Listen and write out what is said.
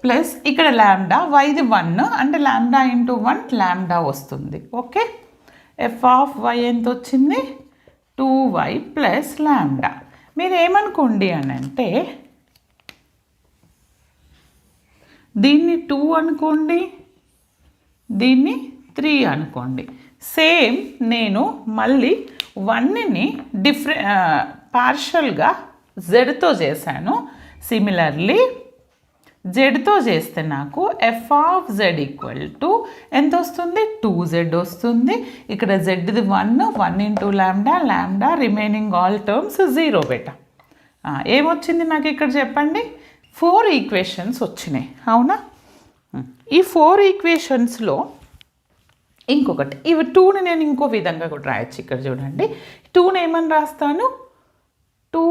Plus ఇక్కడ ల్యాండా వైది 1 అంటే ల్యాండా ఇంటూ 1 ల్యాండా వస్తుంది. ఓకే, ఎఫ్ ఆఫ్ వై ఎంత వచ్చింది 2y ప్లస్ ల్యాండా. మీరు ఏమనుకోండి అని అంటే దీన్ని 2 అనుకోండి, దీన్ని 3 అనుకోండి. సేమ్ నేను మళ్ళీ 1ని పార్షల్గా జెడ్తో చేశాను. సిమిలర్లీ జెడ్తో చేస్తే నాకు F of Z equal to ఎంత వస్తుంది 2z వస్తుంది. ఇక్కడ జెడ్ది 1 ఇంటూ ల్యాండా, ల్యాండా రిమైనింగ్ ఆల్ టర్మ్స్ 0 బెటా. ఏమొచ్చింది నాకు ఇక్కడ చెప్పండి, 4 ఈక్వేషన్స్ వచ్చినాయి అవునా. ఈ 4 ఈక్వేషన్స్లో ఇంకొకటి ఇవి 2ని నేను ఇంకో విధంగా కూడా రాయొచ్చు. ఇక్కడ చూడండి 2ని ఏమని రాస్తాను 2